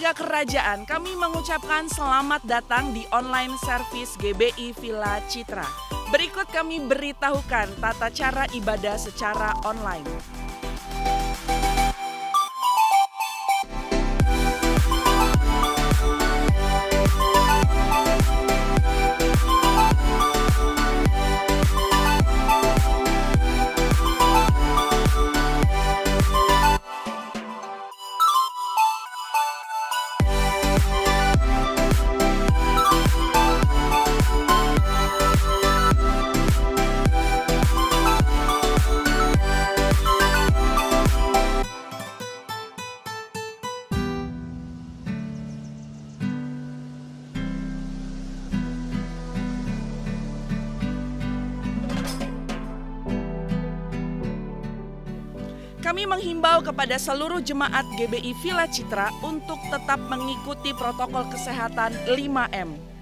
warga kerajaan, kami mengucapkan selamat datang di online service GBI Villa Citra. Berikut kami beritahukan tata cara ibadah secara online. Kami menghimbau kepada seluruh jemaat GBI Villa Citra untuk tetap mengikuti protokol kesehatan 5M.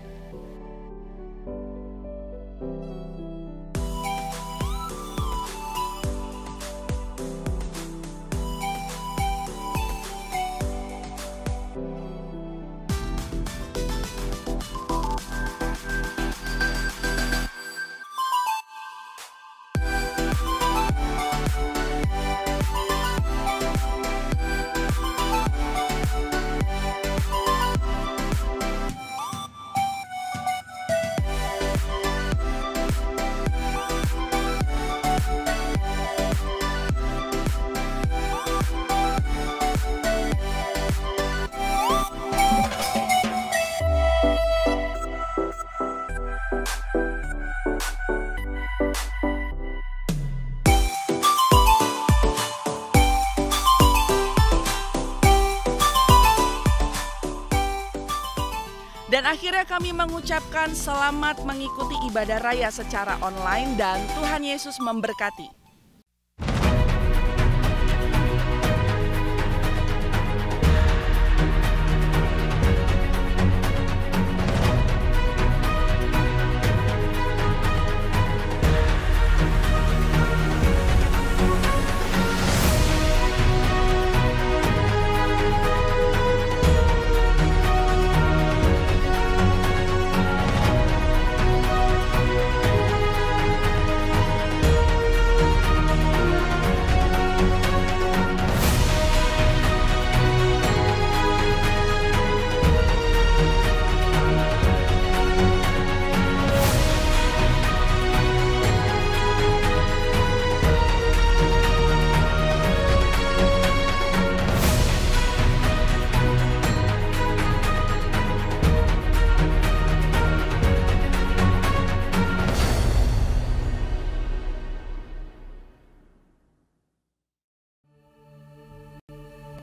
Dan akhirnya kami mengucapkan selamat mengikuti ibadah raya secara online dan Tuhan Yesus memberkati.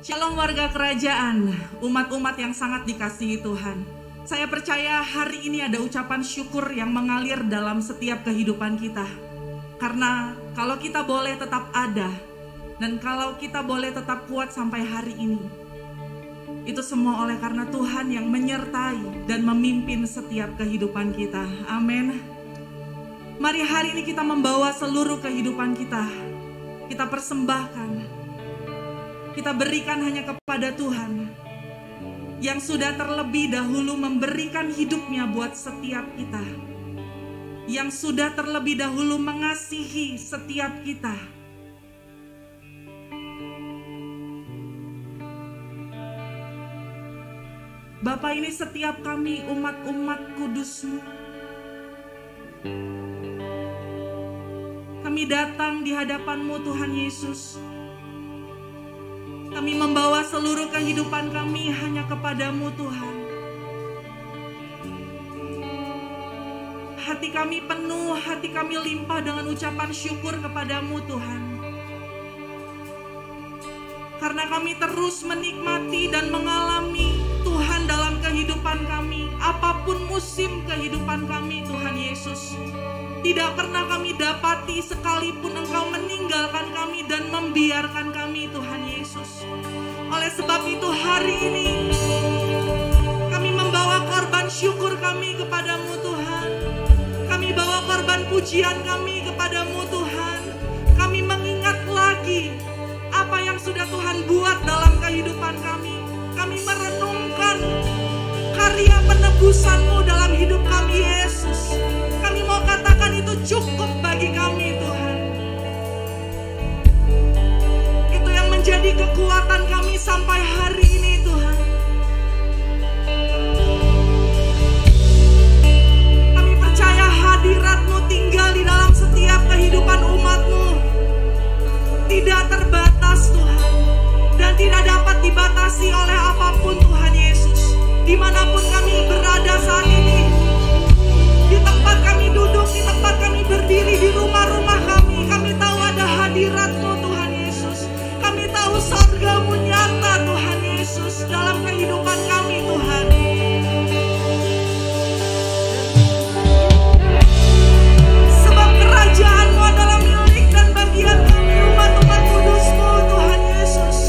Shalom warga kerajaan, umat-umat yang sangat dikasihi Tuhan. Saya percaya hari ini ada ucapan syukur yang mengalir dalam setiap kehidupan kita. Karena kalau kita boleh tetap ada, dan kalau kita boleh tetap kuat sampai hari ini, itu semua oleh karena Tuhan yang menyertai dan memimpin setiap kehidupan kita. Amin. Mari hari ini kita membawa seluruh kehidupan kita persembahkan. Kita berikan hanya kepada Tuhan yang sudah terlebih dahulu memberikan hidupnya buat setiap kita, yang sudah terlebih dahulu mengasihi setiap kita. Bapa, ini setiap kami umat-umat kudus-Mu, kami datang di hadapan-Mu Tuhan Yesus. Kami membawa seluruh kehidupan kami hanya kepada-Mu Tuhan. Hati kami penuh, hati kami limpah dengan ucapan syukur kepada-Mu Tuhan. Karena kami terus menikmati dan mengalami Tuhan dalam kehidupan kami. Apapun musim kehidupan kami Tuhan Yesus, tidak pernah kami dapati sekalipun Engkau meninggalkan kami dan membiarkan kami Tuhan Yesus. Oleh sebab itu hari ini kami membawa korban syukur kami kepada-Mu Tuhan. Kami bawa korban pujian kami kepada-Mu Tuhan. Kami mengingat lagi apa yang sudah Tuhan buat dalam kehidupan kami. Kami merenungkan karya penebusan-Mu dalam hidup kami, Yesus. Kami mau katakan itu cukup bagi kami, Tuhan. Itu yang menjadi kekuatan kami sampai hari ini, Tuhan. Kami percaya hadirat-Mu tinggal di dalam setiap kehidupan umat-Mu. Tidak terbatas, Tuhan, dan tidak dapat dibatasi oleh apapun, Tuhan Yesus. Dimanapun kami berada saat ini, di tempat kami duduk, di tempat kami berdiri, di rumah-rumah kami, kami tahu ada hadirat-Mu, Tuhan Yesus. Kami tahu sorga-Mu nyata, Tuhan Yesus, dalam kehidupan kami, Tuhan. Sebab kerajaan-Mu adalah milik dan bagian kami, umat-umat kudus-Mu, Tuhan Yesus.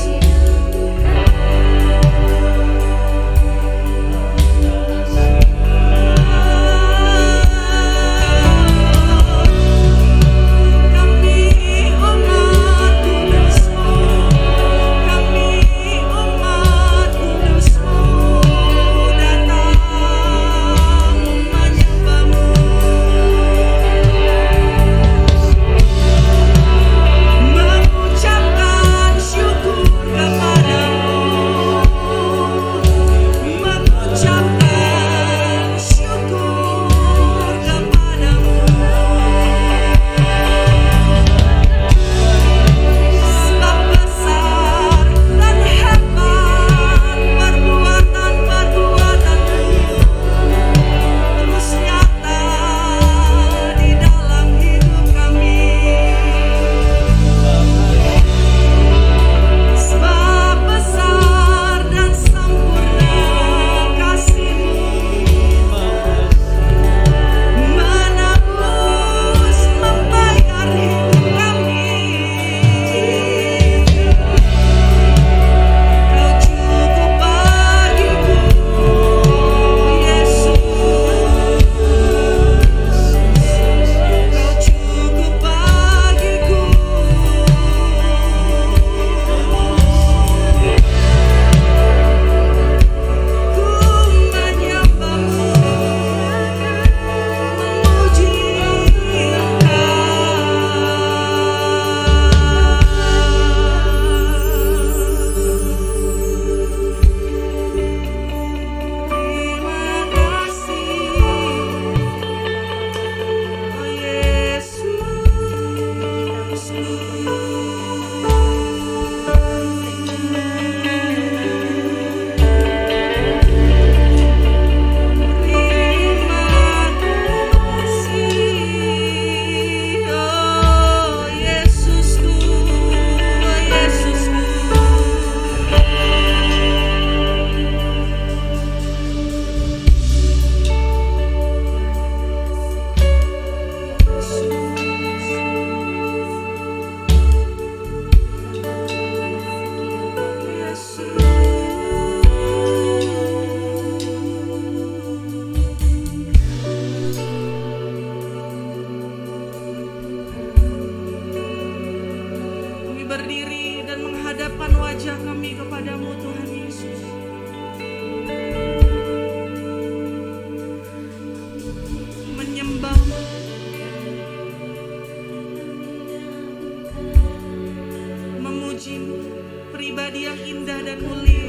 Pribadi yang indah dan mulia.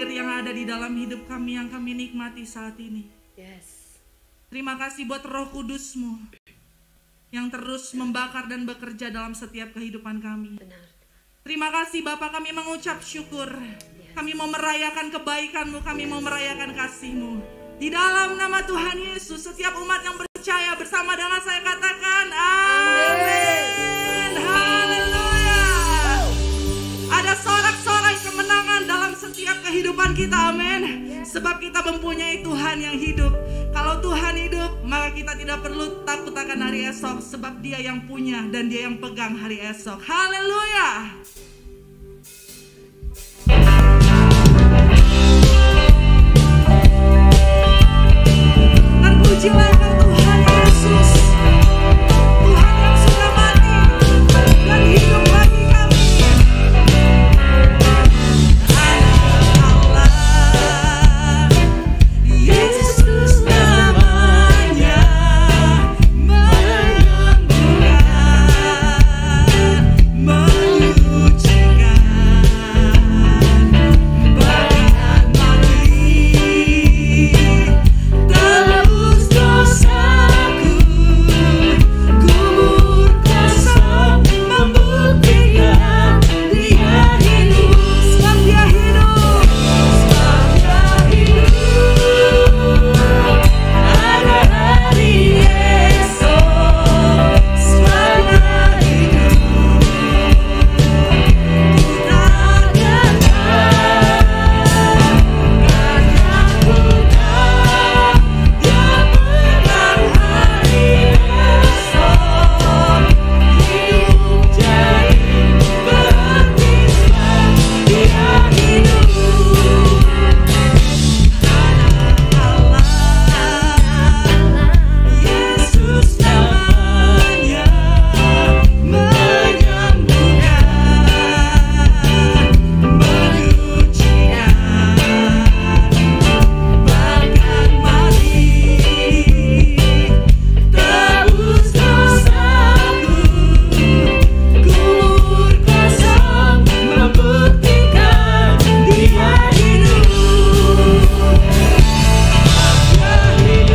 air yang ada di dalam hidup kami yang kami nikmati saat ini. Yes. Terima kasih buat Roh Kudus-Mu yang terus membakar dan bekerja dalam setiap kehidupan kami. Benar. Terima kasih Bapa, kami mengucap syukur. Kami mau merayakan kebaikan-Mu, kami mau merayakan kasih-Mu. Di dalam nama Tuhan Yesus, setiap umat yang percaya bersama dengan saya katakan amin. Haleluya. Ada sorak-sorai kemenangan dalam setiap kehidupan kita, amin. Sebab kita mempunyai Tuhan yang hidup. Kalau Tuhan hidup, maka kita tidak perlu takut akan hari esok. Sebab Dia yang punya dan Dia yang pegang hari esok. Haleluya. Terpujilah Engkau Tuhan Yesus, Tuhan yang sudah mati dan hidup bagi kami. Allah, Yesus namanya menyembuhkan, menyucikan, bahkan mati. Tebus dosaku, kubur kosong membuktikan Dia hidup. Sebab Dia hidup, sebab Dia hidup. Ada hari esok, sebab Dia hidup. Ku takkan karena ku tahu Dia pegang hari esok. Hidup jadi berarti sebab Dia hidup. Allah, Yesus namanya menyembuhkan, menyucikan, bahkan mati. Tebus dosaku, kubur kosong membuktikan Dia hidup. Dia hidup.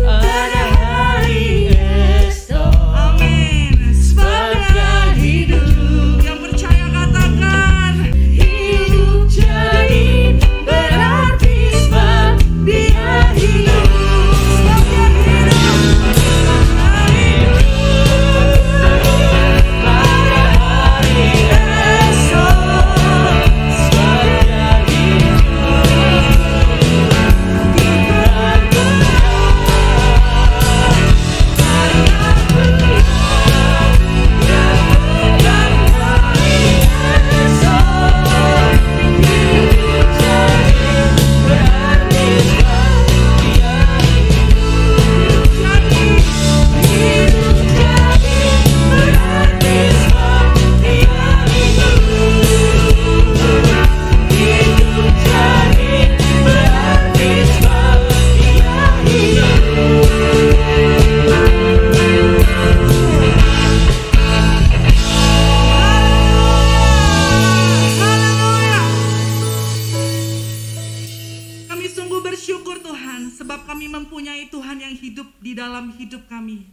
Ada hari esok, sebab Dia amin. Sebab Dia hidup. Yang percaya katakan hidup jadi berarti sebab Dia hidup. Sebab Dia hidup. Pada hari esok, sebab Dia hidup. Kita Kami sungguh bersyukur Tuhan, sebab kami mempunyai Tuhan yang hidup di dalam hidup kami.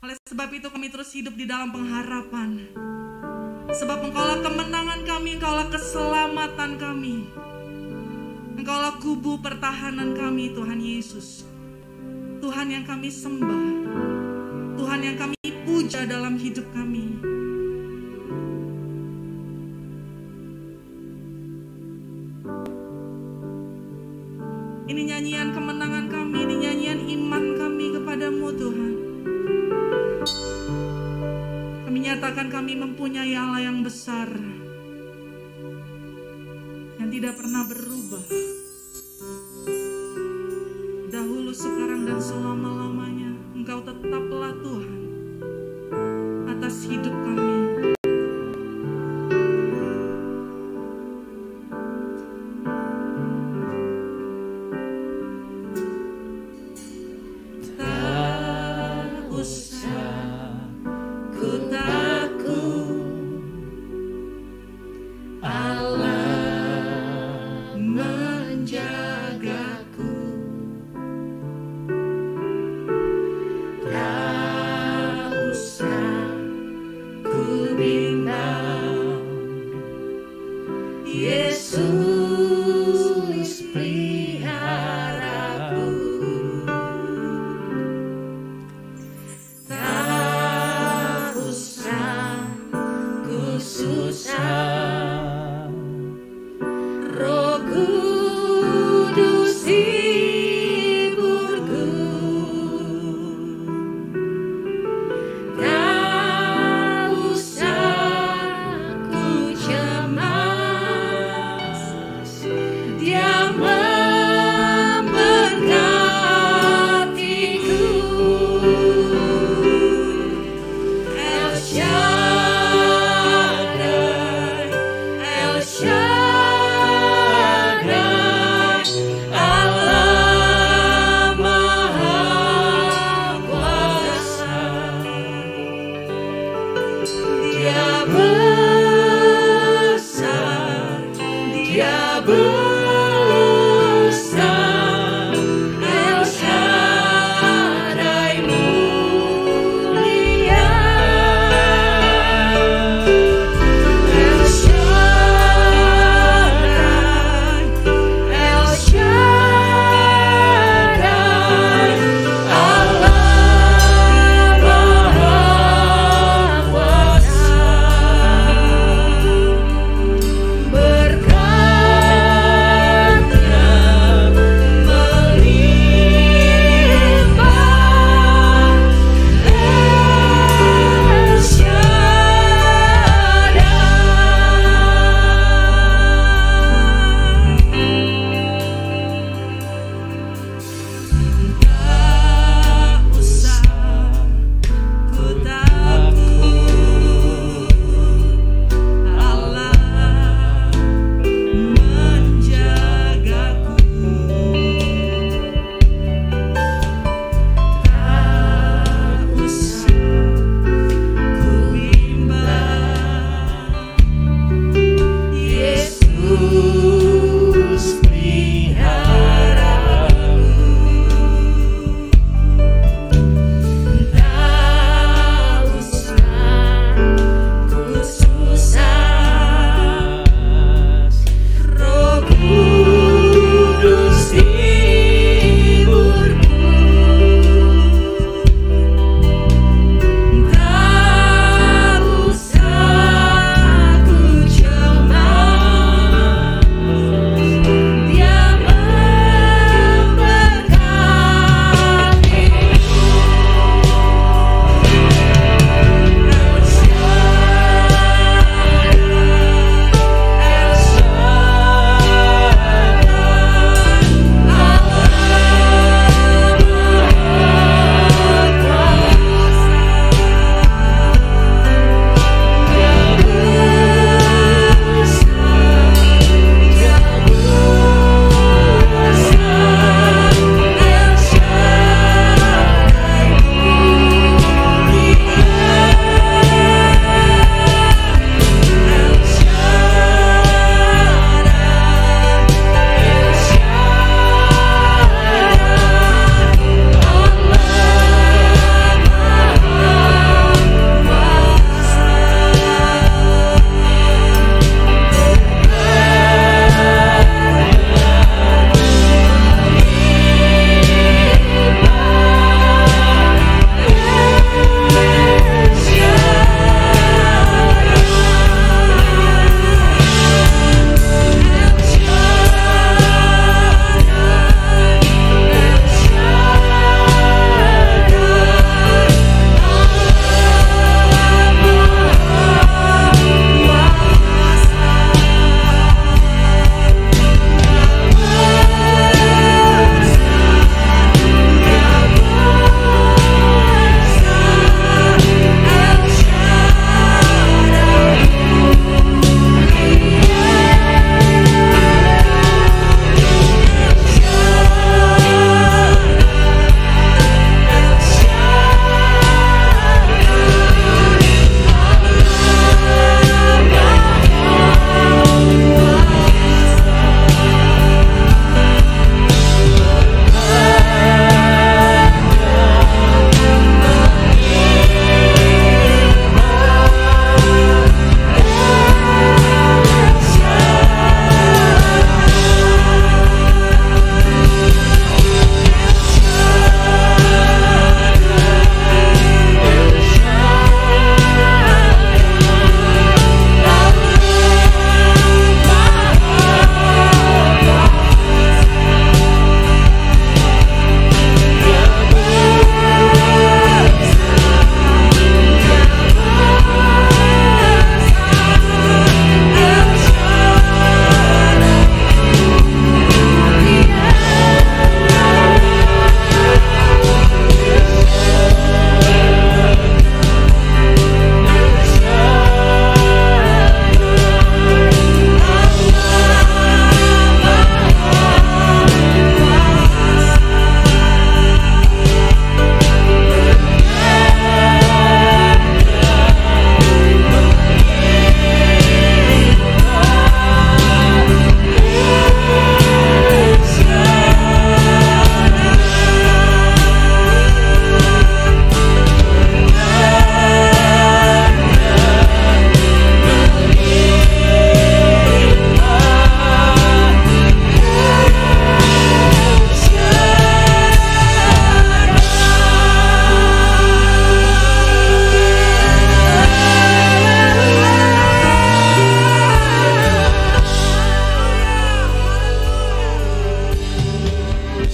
Oleh sebab itu kami terus hidup di dalam pengharapan. Sebab Engkaulah kemenangan kami, Engkaulah keselamatan kami. Engkaulah kubu pertahanan kami, Tuhan Yesus. Tuhan yang kami sembah, Tuhan yang kami puja dalam hidup kami. Ini nyanyian kemenangan kami, ini nyanyian iman kami kepadamu Tuhan. Kami nyatakan kami mempunyai Allah yang besar, tidak pernah berubah. Dahulu, sekarang, dan selama-lamanya Engkau tetaplah Tuhan atas hidup kami. Allah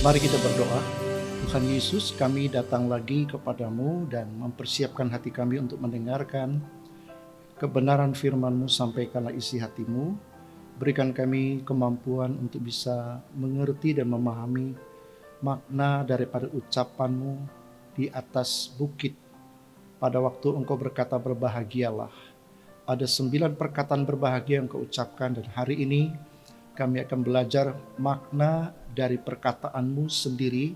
Mari kita berdoa. Tuhan Yesus, kami datang lagi kepadamu dan mempersiapkan hati kami untuk mendengarkan kebenaran firman-Mu. Sampaikanlah isi hati-Mu. Berikan kami kemampuan untuk bisa mengerti dan memahami makna daripada ucapan-Mu di atas bukit. Pada waktu Engkau berkata berbahagialah. Ada 9 perkataan berbahagia yang Engkau ucapkan, dan hari ini kami akan belajar makna dari perkataan-Mu sendiri.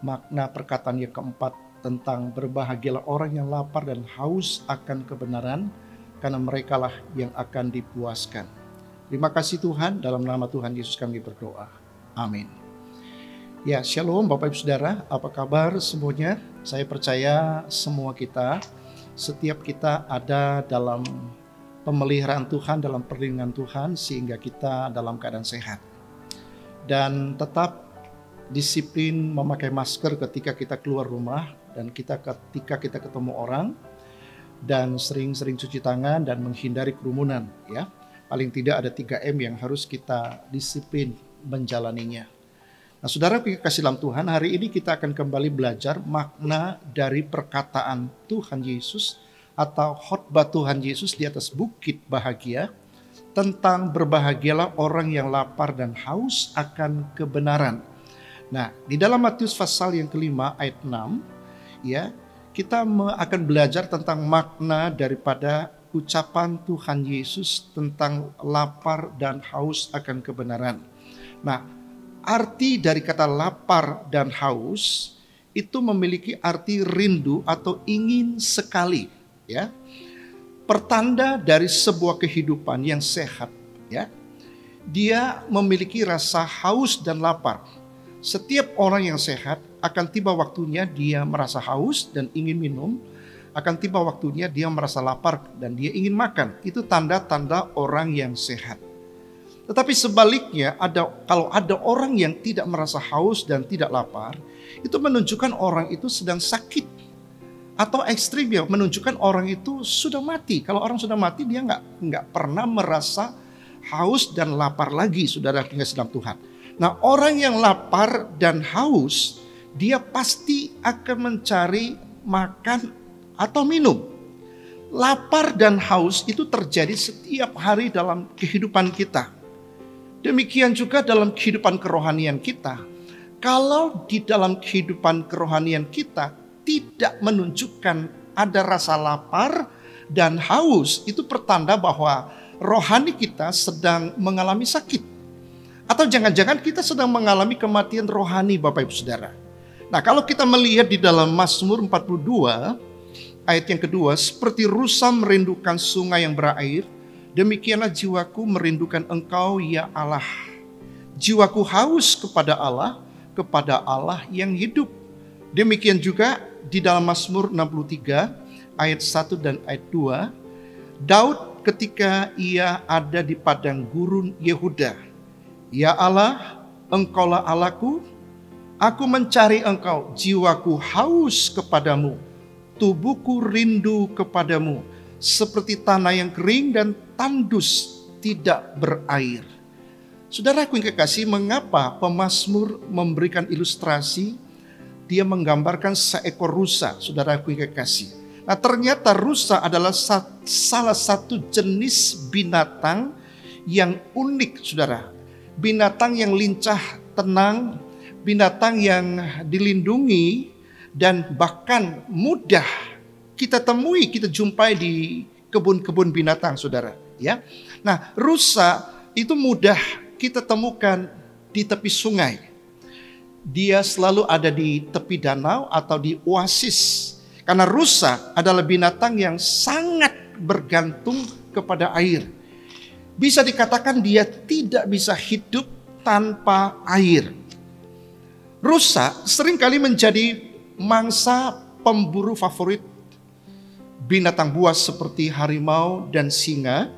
Makna perkataan yang keempat tentang berbahagialah orang yang lapar dan haus akan kebenaran, karena merekalah yang akan dipuaskan. Terima kasih Tuhan, dalam nama Tuhan Yesus kami berdoa. Amin. Ya, shalom Bapak Ibu Saudara, apa kabar semuanya? Saya percaya semua kita, setiap kita ada dalam pemeliharaan Tuhan, dalam perlindungan Tuhan, sehingga kita dalam keadaan sehat. Dan tetap disiplin memakai masker ketika kita keluar rumah, dan ketika kita ketemu orang, dan sering-sering cuci tangan dan menghindari kerumunan. Ya, paling tidak ada 3M yang harus kita disiplin menjalaninya. Nah, saudara kasih dalam Tuhan, hari ini kita akan kembali belajar makna dari perkataan Tuhan Yesus atau khotbah Tuhan Yesus di atas bukit bahagia, tentang berbahagialah orang yang lapar dan haus akan kebenaran. Nah, di dalam Matius pasal yang kelima ayat 6, ya, kita akan belajar tentang makna daripada ucapan Tuhan Yesus tentang lapar dan haus akan kebenaran. Nah, arti dari kata lapar dan haus itu memiliki arti rindu atau ingin sekali. Ya, pertanda dari sebuah kehidupan yang sehat, ya, dia memiliki rasa haus dan lapar. Setiap orang yang sehat akan tiba waktunya dia merasa haus dan ingin minum, akan tiba waktunya dia merasa lapar dan dia ingin makan. Itu tanda-tanda orang yang sehat. Tetapi sebaliknya, kalau ada orang yang tidak merasa haus dan tidak lapar, itu menunjukkan orang itu sedang sakit. Atau ekstrim, ya, menunjukkan orang itu sudah mati. Kalau orang sudah mati, dia nggak pernah merasa haus dan lapar lagi, saudara kasih dalam Tuhan. Nah, orang yang lapar dan haus, dia pasti akan mencari makan atau minum. Lapar dan haus itu terjadi setiap hari dalam kehidupan kita. Demikian juga dalam kehidupan kerohanian kita. Kalau di dalam kehidupan kerohanian kita tidak menunjukkan ada rasa lapar dan haus, itu pertanda bahwa rohani kita sedang mengalami sakit. Atau jangan-jangan kita sedang mengalami kematian rohani, Bapak Ibu Saudara. Nah, kalau kita melihat di dalam Mazmur 42 ayat yang kedua, seperti rusa merindukan sungai yang berair, demikianlah jiwaku merindukan Engkau ya Allah. Jiwaku haus kepada Allah yang hidup. Demikian juga di dalam Mazmur 63 ayat 1 dan ayat 2, Daud ketika ia ada di padang gurun Yehuda, ya Allah, Engkaulah Allahku, aku mencari Engkau, jiwaku haus kepadamu, tubuhku rindu kepadamu, seperti tanah yang kering dan tandus tidak berair. Saudaraku yang kekasih, mengapa pemazmur memberikan ilustrasi? Dia menggambarkan seekor rusa, saudaraku yang kekasih. Nah, ternyata rusa adalah salah satu jenis binatang yang unik, saudara. Binatang yang lincah, tenang, binatang yang dilindungi, dan bahkan mudah kita temui, kita jumpai di kebun-kebun binatang, saudara. Ya, nah, rusa itu mudah kita temukan di tepi sungai. Dia selalu ada di tepi danau atau di oasis. Karena rusa adalah binatang yang sangat bergantung kepada air. Bisa dikatakan dia tidak bisa hidup tanpa air. Rusa seringkali menjadi mangsa pemburu favorit binatang buas seperti harimau dan singa.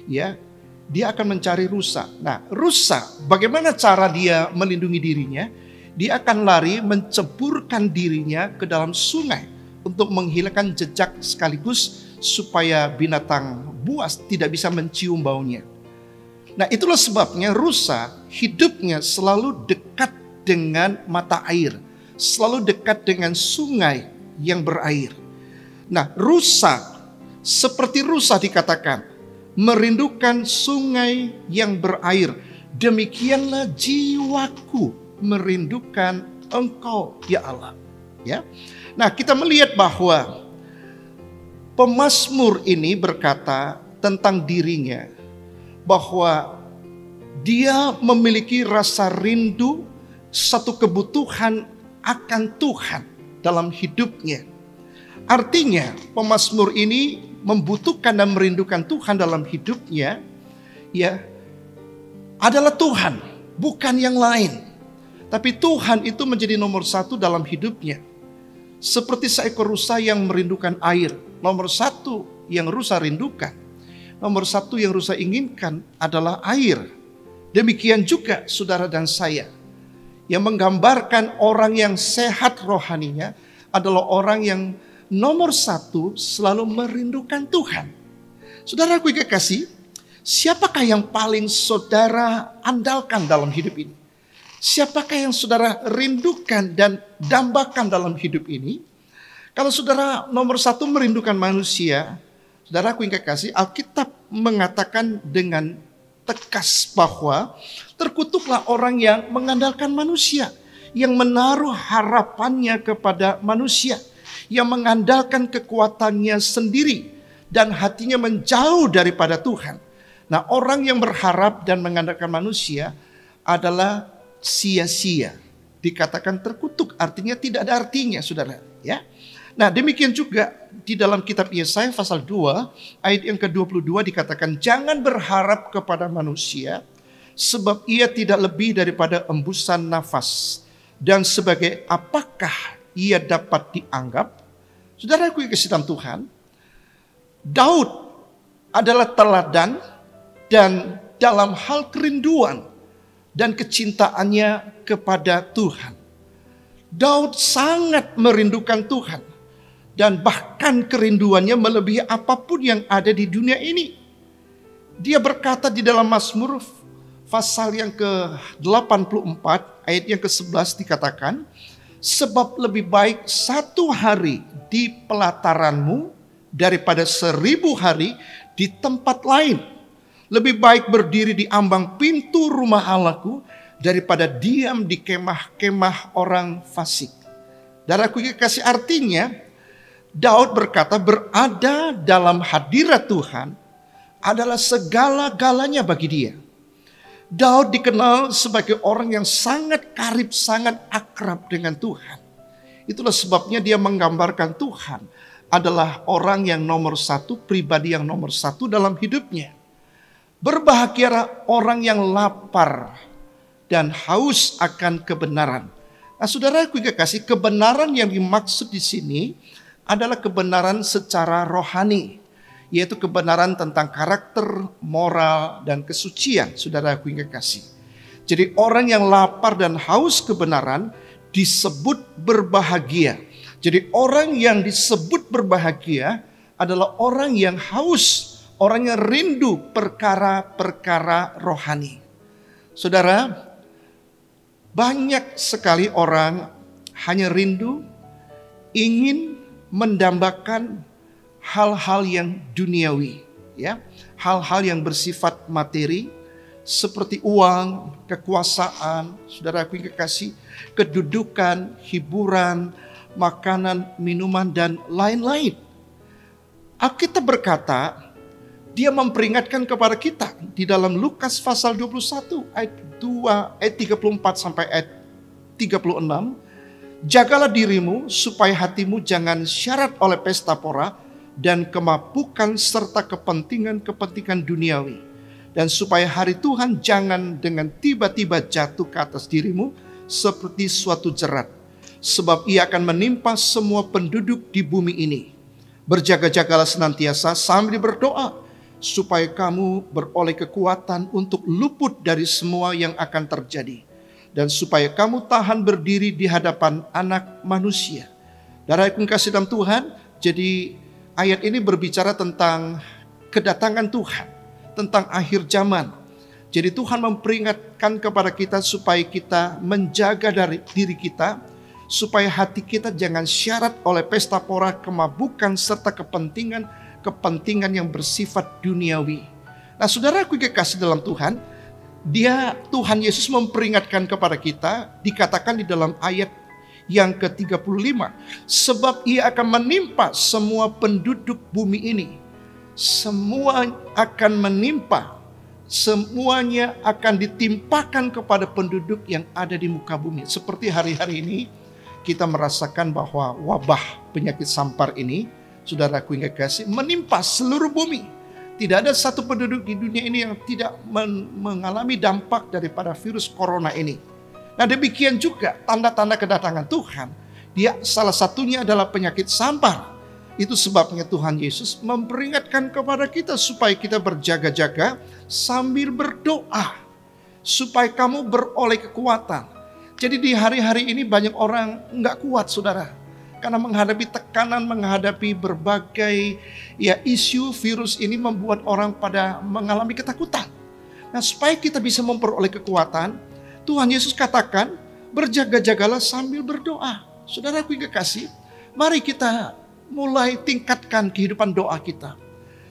Ya, dia akan mencari rusa. Nah, rusa bagaimana cara dia melindungi dirinya? Dia akan lari menceburkan dirinya ke dalam sungai untuk menghilangkan jejak sekaligus supaya binatang buas tidak bisa mencium baunya. Nah, itulah sebabnya rusa hidupnya selalu dekat dengan mata air, selalu dekat dengan sungai yang berair. Nah, rusa, seperti rusa dikatakan, merindukan sungai yang berair. Demikianlah jiwaku merindukan Engkau, ya Allah. Ya. Nah, kita melihat bahwa pemazmur ini berkata tentang dirinya bahwa dia memiliki rasa rindu, satu kebutuhan akan Tuhan dalam hidupnya. Artinya pemazmur ini membutuhkan dan merindukan Tuhan dalam hidupnya, ya, adalah Tuhan, bukan yang lain. Tapi Tuhan itu menjadi nomor satu dalam hidupnya. Seperti seekor rusa yang merindukan air. Nomor satu yang rusa rindukan, nomor satu yang rusa inginkan adalah air. Demikian juga saudara dan saya, yang menggambarkan orang yang sehat rohaninya adalah orang yang nomor satu selalu merindukan Tuhan. Saudaraku yang kekasih, siapakah yang paling saudara andalkan dalam hidup ini? Siapakah yang saudara rindukan dan dambakan dalam hidup ini? Kalau saudara nomor satu merindukan manusia, saudaraku yang kekasih, Alkitab mengatakan dengan tegas bahwa terkutuklah orang yang mengandalkan manusia, yang menaruh harapannya kepada manusia, yang mengandalkan kekuatannya sendiri dan hatinya menjauh daripada Tuhan. Nah, orang yang berharap dan mengandalkan manusia adalah sia-sia. Dikatakan terkutuk, artinya tidak ada artinya, saudara. Ya. Nah, demikian juga di dalam kitab Yesaya pasal 2 ayat yang ke-22 dikatakan, jangan berharap kepada manusia sebab ia tidak lebih daripada embusan nafas, dan sebagai apakah ia dapat dianggap. Saudaraku yang kasih dalam Tuhan, Daud adalah teladan dan dalam hal kerinduan dan kecintaannya kepada Tuhan. Daud sangat merindukan Tuhan. Dan bahkan kerinduannya melebihi apapun yang ada di dunia ini. Dia berkata di dalam Mazmur pasal yang ke-84 ayat yang ke-11 dikatakan, sebab lebih baik 1 hari di pelataranmu daripada 1000 hari di tempat lain. Lebih baik berdiri di ambang pintu rumah Allahku daripada diam di kemah-kemah orang fasik. Darahku kekasih, artinya Daud berkata berada dalam hadirat Tuhan adalah segala-galanya bagi dia. Daud dikenal sebagai orang yang sangat karib, sangat akrab dengan Tuhan. Itulah sebabnya dia menggambarkan Tuhan adalah orang yang nomor satu, pribadi yang nomor satu dalam hidupnya. Berbahagialah orang yang lapar dan haus akan kebenaran. Nah, saudaraku yang kekasih, kebenaran yang dimaksud di sini adalah kebenaran secara rohani, yaitu kebenaran tentang karakter, moral, dan kesucian, saudaraku yang kekasih. Jadi orang yang lapar dan haus kebenaran disebut berbahagia. Jadi orang yang disebut berbahagia adalah orang yang haus, orang yang rindu perkara-perkara rohani. Saudara, banyak sekali orang hanya rindu, ingin mendambakan hal-hal yang duniawi, ya, hal-hal yang bersifat materi seperti uang, kekuasaan, saudaraku yang kekasih, kedudukan, hiburan, makanan, minuman, dan lain-lain. Alkitab berkata, dia memperingatkan kepada kita di dalam Lukas pasal 21 ayat 34 sampai ayat 36. Jagalah dirimu supaya hatimu jangan syarat oleh pesta pora dan kemabukan serta kepentingan-kepentingan duniawi. Dan supaya hari Tuhan jangan dengan tiba-tiba jatuh ke atas dirimu seperti suatu jerat. Sebab ia akan menimpa semua penduduk di bumi ini. Berjaga-jagalah senantiasa sambil berdoa supaya kamu beroleh kekuatan untuk luput dari semua yang akan terjadi. Dan supaya kamu tahan berdiri di hadapan anak manusia. Darahku kasih dalam Tuhan, jadi ayat ini berbicara tentang kedatangan Tuhan, tentang akhir zaman. Jadi Tuhan memperingatkan kepada kita supaya kita menjaga dari diri kita, supaya hati kita jangan syarat oleh pesta pora, kemabukan, serta kepentingan yang bersifat duniawi. Nah, saudaraku kekasih dalam Tuhan, Tuhan Yesus memperingatkan kepada kita, dikatakan di dalam ayat yang ke-35, sebab ia akan menimpa semua penduduk bumi ini. Semua akan menimpa, semuanya akan ditimpakan kepada penduduk yang ada di muka bumi. Seperti hari-hari ini kita merasakan bahwa wabah penyakit sampar ini, saudaraku yang kekasih, menimpa seluruh bumi. Tidak ada satu penduduk di dunia ini yang tidak mengalami dampak daripada virus corona ini. Nah, demikian juga tanda-tanda kedatangan Tuhan. Dia salah satunya adalah penyakit sampar. Itu sebabnya Tuhan Yesus memperingatkan kepada kita supaya kita berjaga-jaga sambil berdoa. Supaya kamu beroleh kekuatan. Jadi di hari-hari ini banyak orang nggak kuat, saudara. Karena menghadapi tekanan, menghadapi berbagai isu, virus ini membuat orang pada mengalami ketakutan. Nah, supaya kita bisa memperoleh kekuatan, Tuhan Yesus katakan, berjaga-jagalah sambil berdoa. Saudaraku yang kekasih, mari kita mulai tingkatkan kehidupan doa kita.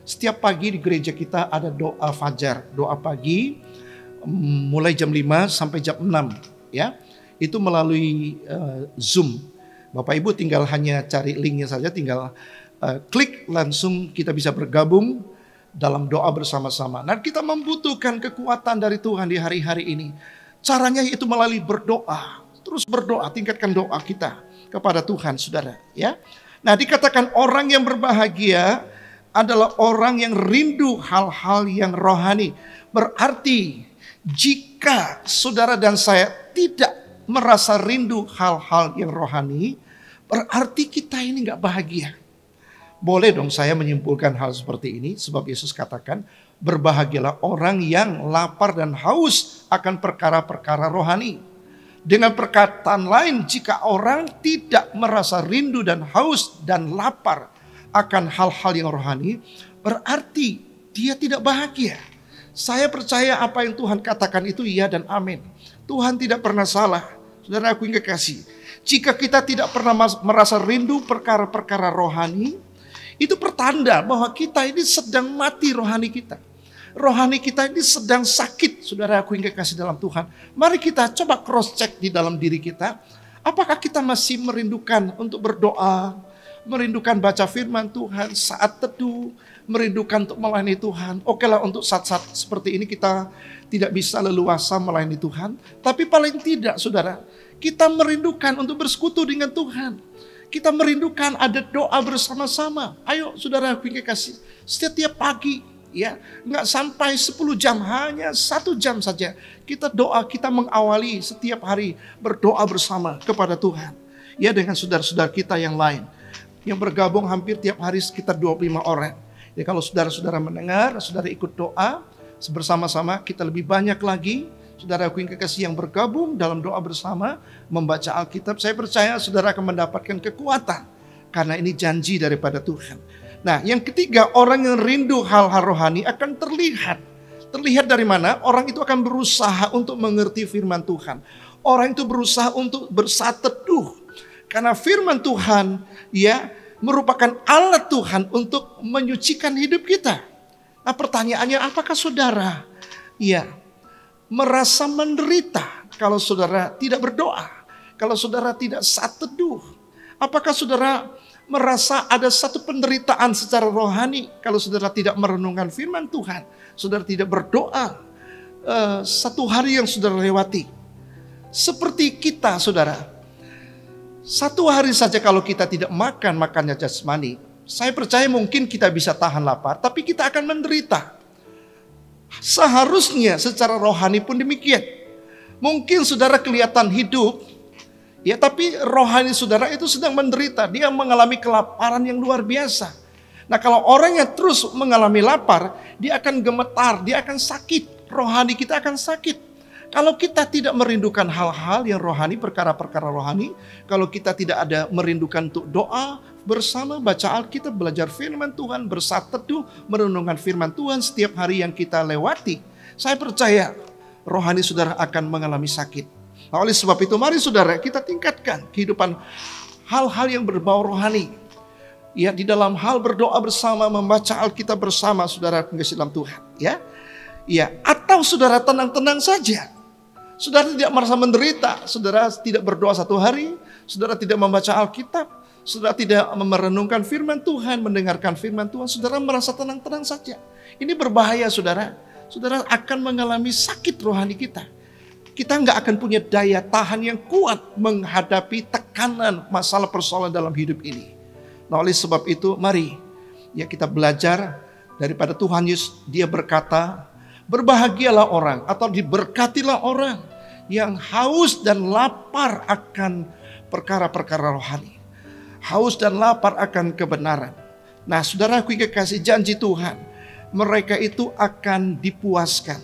Setiap pagi di gereja kita ada doa fajar, doa pagi mulai jam 5 sampai jam 6 ya. Itu melalui Zoom. Bapak Ibu tinggal hanya cari linknya saja, tinggal klik langsung kita bisa bergabung dalam doa bersama-sama. Nah, kita membutuhkan kekuatan dari Tuhan di hari-hari ini. Caranya yaitu melalui berdoa. Terus berdoa, tingkatkan doa kita kepada Tuhan, saudara. Ya. Nah, dikatakan orang yang berbahagia adalah orang yang rindu hal-hal yang rohani. Berarti jika saudara dan saya tidak merasa rindu hal-hal yang rohani, berarti kita ini gak bahagia. Boleh dong saya menyimpulkan hal seperti ini, sebab Yesus katakan, berbahagialah orang yang lapar dan haus akan perkara-perkara rohani. Dengan perkataan lain, jika orang tidak merasa rindu dan haus dan lapar akan hal-hal yang rohani, berarti dia tidak bahagia. Saya percaya apa yang Tuhan katakan itu iya dan amin. Tuhan tidak pernah salah. Saudaraku yang kekasih, jika kita tidak pernah merasa rindu perkara-perkara rohani, itu pertanda bahwa kita ini sedang mati rohani kita. Rohani kita ini sedang sakit, saudaraku yang kekasih dalam Tuhan. Mari kita coba cross check di dalam diri kita. Apakah kita masih merindukan untuk berdoa, merindukan baca firman Tuhan, saat teduh, merindukan untuk melayani Tuhan. Oke lah, untuk saat-saat seperti ini kita tidak bisa leluasa melayani Tuhan. Tapi paling tidak, saudara, kita merindukan untuk bersekutu dengan Tuhan. Kita merindukan ada doa bersama-sama. Ayo saudara yang kekasih, setiap pagi ya, nggak sampai 10 jam, hanya 1 jam saja. Kita doa, kita mengawali setiap hari berdoa bersama kepada Tuhan. Ya, dengan saudara-saudara kita yang lain. Yang bergabung hampir tiap hari sekitar 25 orang. Ya, kalau saudara-saudara mendengar, saudara ikut doa bersama-sama, kita lebih banyak lagi. Saudaraku yang kekasih yang bergabung dalam doa bersama, membaca Alkitab, saya percaya saudara akan mendapatkan kekuatan. Karena ini janji daripada Tuhan. Nah, yang ketiga, orang yang rindu hal-hal rohani akan terlihat. Terlihat dari mana? Orang itu akan berusaha untuk mengerti firman Tuhan. Orang itu berusaha untuk bersaat teduh. Karena firman Tuhan ya merupakan alat Tuhan untuk menyucikan hidup kita. Nah, pertanyaannya, apakah saudara merasa menderita kalau saudara tidak berdoa, kalau saudara tidak saat teduh? Apakah saudara merasa ada satu penderitaan secara rohani kalau saudara tidak merenungkan firman Tuhan, saudara tidak berdoa satu hari yang saudara lewati? Seperti kita, saudara, satu hari saja kalau kita tidak makan makannya jasmani, saya percaya mungkin kita bisa tahan lapar, tapi kita akan menderita. Seharusnya secara rohani pun demikian. Mungkin saudara kelihatan hidup, ya, tapi rohani saudara itu sedang menderita. Dia mengalami kelaparan yang luar biasa. Nah, kalau orang yang terus mengalami lapar, dia akan gemetar, dia akan sakit. Rohani kita akan sakit. Kalau kita tidak merindukan hal-hal yang rohani, perkara-perkara rohani, kalau kita tidak ada merindukan untuk doa bersama, baca Alkitab, belajar firman Tuhan, bersaat teduh, merenungkan firman Tuhan setiap hari yang kita lewati, Saya percaya rohani saudara akan mengalami sakit. Nah, oleh sebab itu mari saudara kita tingkatkan kehidupan hal-hal yang berbau rohani. Ya, di dalam hal berdoa bersama, membaca Alkitab bersama, saudara kasih dalam Tuhan. Ya, atau saudara tenang-tenang saja. Saudara tidak merasa menderita, saudara tidak berdoa satu hari, saudara tidak membaca Alkitab, saudara tidak merenungkan firman Tuhan, mendengarkan firman Tuhan, saudara merasa tenang-tenang saja. Ini berbahaya saudara. Saudara akan mengalami sakit rohani kita. Kita nggak akan punya daya tahan yang kuat menghadapi tekanan masalah persoalan dalam hidup ini. Nah, oleh sebab itu mari ya kita belajar daripada Tuhan Yesus. Dia berkata, berbahagialah orang atau diberkatilah orang yang haus dan lapar akan perkara-perkara rohani. Haus dan lapar akan kebenaran. Nah, saudaraku yang kekasih, janji Tuhan, mereka itu akan dipuaskan.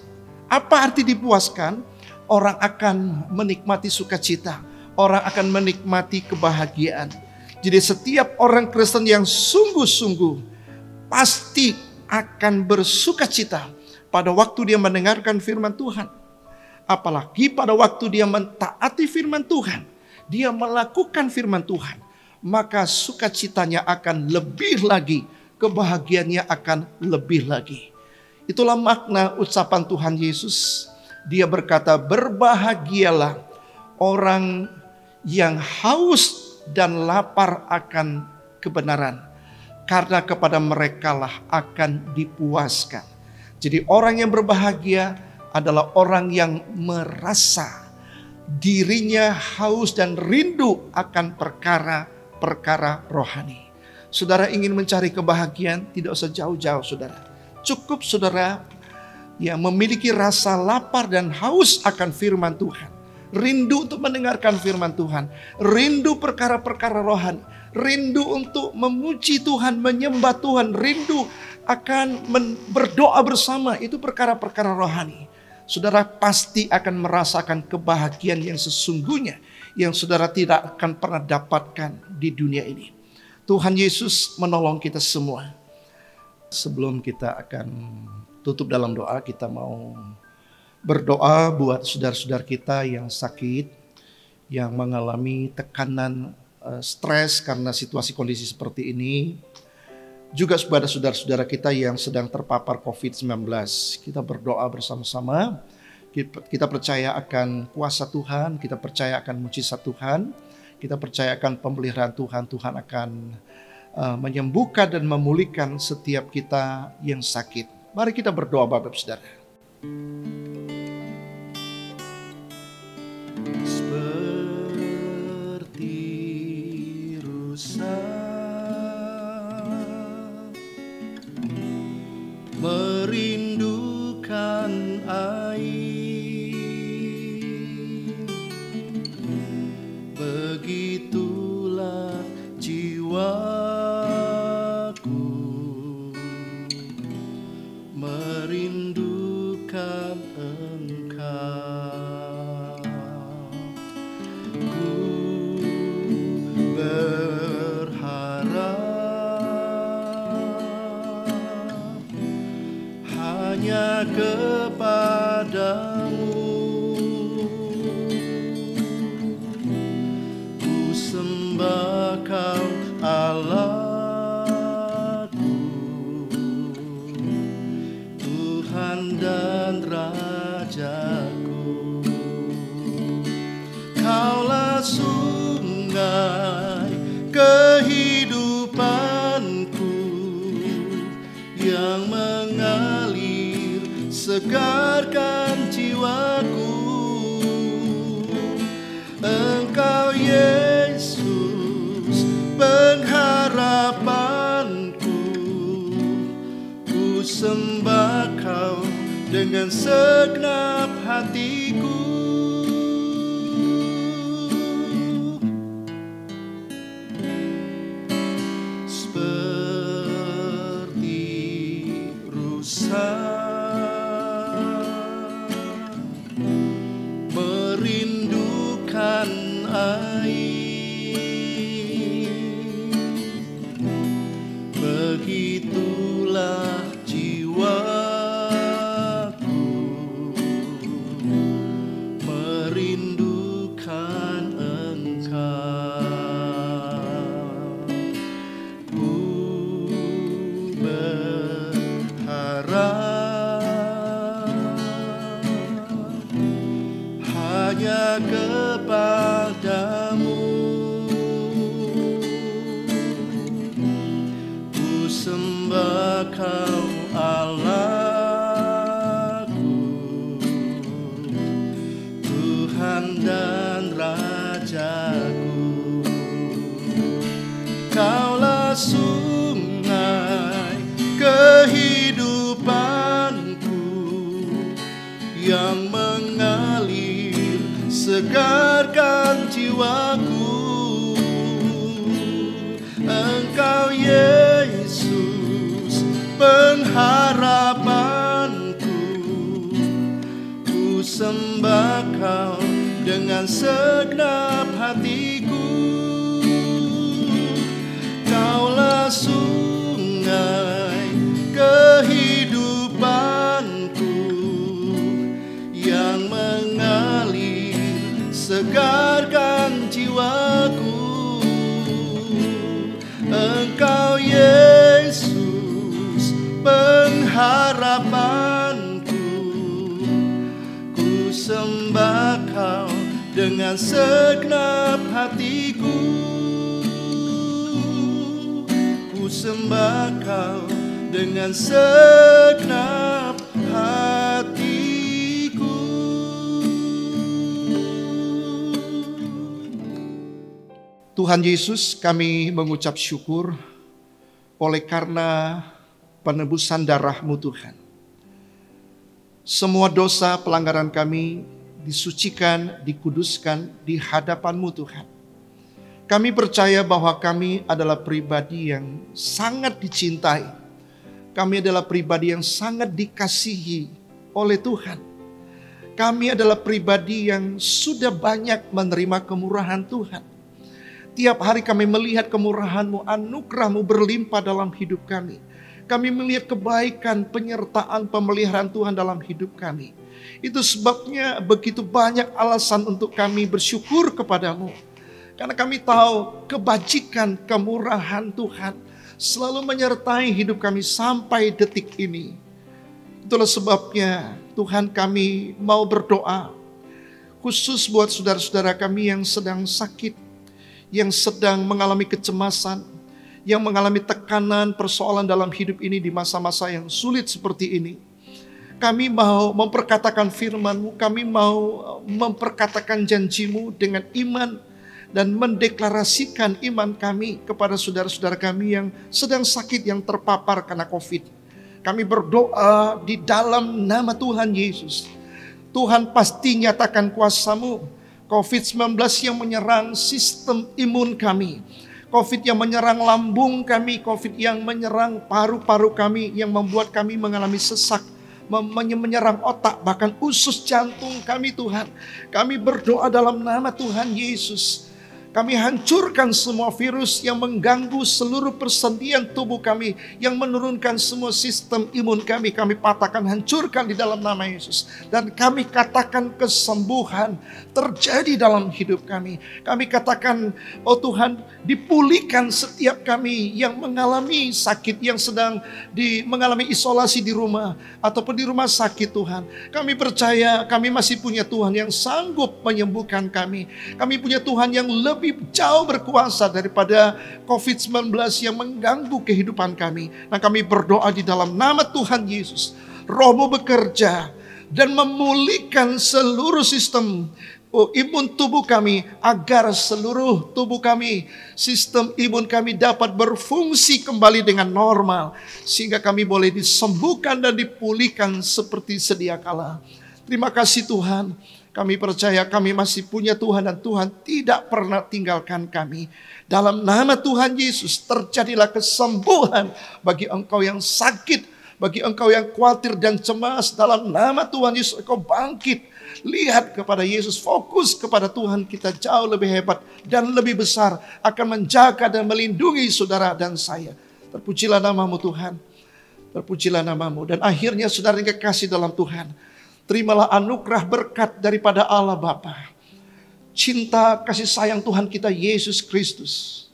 Apa arti dipuaskan? Orang akan menikmati sukacita. Orang akan menikmati kebahagiaan. Jadi setiap orang Kristen yang sungguh-sungguh pasti akan bersukacita pada waktu dia mendengarkan firman Tuhan. Apalagi pada waktu dia mentaati firman Tuhan. Dia melakukan firman Tuhan. Maka sukacitanya akan lebih lagi. Kebahagiaannya akan lebih lagi. Itulah makna ucapan Tuhan Yesus. Dia berkata, berbahagialah orang yang haus dan lapar akan kebenaran. Karena kepada merekalah akan dipuaskan. Jadi orang yang berbahagia adalah orang yang merasa dirinya haus dan rindu akan perkara-perkara rohani. Saudara ingin mencari kebahagiaan, tidak usah jauh-jauh saudara. Cukup saudara yang memiliki rasa lapar dan haus akan firman Tuhan. Rindu untuk mendengarkan firman Tuhan. Rindu perkara-perkara rohani. Rindu untuk memuji Tuhan, menyembah Tuhan. Rindu akan berdoa bersama. Itu perkara-perkara rohani. Saudara pasti akan merasakan kebahagiaan yang sesungguhnya. Yang saudara tidak akan pernah dapatkan di dunia ini. Tuhan Yesus menolong kita semua. Sebelum kita akan tutup dalam doa, kita mau berdoa buat saudara-saudara kita yang sakit, yang mengalami tekanan, stres karena situasi kondisi seperti ini. Juga kepada saudara-saudara kita yang sedang terpapar COVID-19. Kita berdoa bersama-sama. Kita percaya akan kuasa Tuhan, kita percaya akan mujizat Tuhan. Kita percayakan pemeliharaan Tuhan. Tuhan akan menyembuhkan dan memulihkan setiap kita yang sakit. Mari kita berdoa Bapak Saudara. Seperti rusa merindukan air, begitulah jiwaku merindukan Engkau. Ku berharap hanya kepadamu. Sembah Kau Allahku, Tuhan dan Rajaku. Kaulah sungai kehidupanku yang mengalir segarkan jiwaku. Engkau Yesus pengharapanku, ku sembah Kau dengan segenap hatiku. Seperti rusa merindukan air, begitulah jiwaku kepadamu. Ku sembah Kau Allahku, Tuhan dan Rajaku. Kaulah sungai kehidupanku yang mengalir, segarkan jiwaku. Engkau Yesus pengharapanku, ku sembah Kau dengan segenap hatiku. Kaulah sungai kehidupanku yang mengalir, segarkan jiwaku. Engkau Yesus pengharapanku, ku sembah Kau dengan segenap hatiku. Ku sembah Kau dengan segenap hatiku. Tuhan Yesus, kami mengucap syukur oleh karena penebusan darah-Mu Tuhan. Semua dosa pelanggaran kami disucikan, dikuduskan di hadapan-Mu Tuhan. Kami percaya bahwa kami adalah pribadi yang sangat dicintai. Kami adalah pribadi yang sangat dikasihi oleh Tuhan. Kami adalah pribadi yang sudah banyak menerima kemurahan Tuhan. Tiap hari kami melihat kemurahan-Mu, anugerah-Mu berlimpah dalam hidup kami. Kami melihat kebaikan, penyertaan, pemeliharaan Tuhan dalam hidup kami. Itu sebabnya begitu banyak alasan untuk kami bersyukur kepada-Mu. Karena kami tahu kebajikan, kemurahan Tuhan selalu menyertai hidup kami sampai detik ini. Itulah sebabnya Tuhan, kami mau berdoa khusus buat saudara-saudara kami yang sedang sakit, yang sedang mengalami kecemasan, yang mengalami tekanan, persoalan dalam hidup ini di masa-masa yang sulit seperti ini. Kami mau memperkatakan firman-Mu, kami mau memperkatakan janji-Mu dengan iman dan mendeklarasikan iman kami kepada saudara-saudara kami yang sedang sakit, yang terpapar karena COVID. Kami berdoa di dalam nama Tuhan Yesus. Tuhan pasti nyatakan kuasa-Mu. COVID-19 yang menyerang sistem imun kami, COVID yang menyerang lambung kami, COVID yang menyerang paru-paru kami, yang membuat kami mengalami sesak, menyerang otak, bahkan usus jantung kami Tuhan. Kami berdoa dalam nama Tuhan Yesus. Kami hancurkan semua virus yang mengganggu seluruh persendian tubuh kami, yang menurunkan semua sistem imun kami. Kami patahkan, hancurkan di dalam nama Yesus. Dan kami katakan kesembuhan terjadi dalam hidup kami. Kami katakan, oh Tuhan, dipulihkan setiap kami yang mengalami sakit, yang sedang mengalami isolasi di rumah ataupun di rumah sakit Tuhan. Kami percaya kami masih punya Tuhan yang sanggup menyembuhkan kami. Kami punya Tuhan yang lebih jauh berkuasa daripada COVID-19 yang mengganggu kehidupan kami. Nah, kami berdoa di dalam nama Tuhan Yesus. Roh-Mu bekerja dan memulihkan seluruh sistem imun tubuh kami, agar seluruh tubuh kami, sistem imun kami dapat berfungsi kembali dengan normal, sehingga kami boleh disembuhkan dan dipulihkan seperti sedia kala. Terima kasih Tuhan. Kami percaya kami masih punya Tuhan dan Tuhan tidak pernah tinggalkan kami. Dalam nama Tuhan Yesus terjadilah kesembuhan bagi engkau yang sakit, bagi engkau yang khawatir dan cemas. Dalam nama Tuhan Yesus engkau bangkit. Lihat kepada Yesus, fokus kepada Tuhan, kita jauh lebih hebat dan lebih besar, akan menjaga dan melindungi saudara dan saya. Terpujilah nama-Mu Tuhan. Terpujilah nama-Mu. Dan akhirnya saudara yang kekasih dalam Tuhan, terimalah anugerah berkat daripada Allah Bapa, cinta kasih sayang Tuhan kita Yesus Kristus,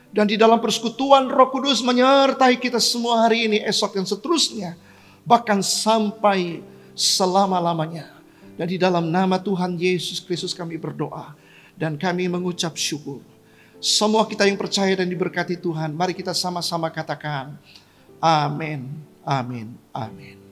dan di dalam persekutuan Roh Kudus menyertai kita semua hari ini, esok dan seterusnya, bahkan sampai selama-lamanya. Dan di dalam nama Tuhan Yesus Kristus kami berdoa. Dan kami mengucap syukur. Semua kita yang percaya dan diberkati Tuhan, mari kita sama-sama katakan, amin, amin, amin.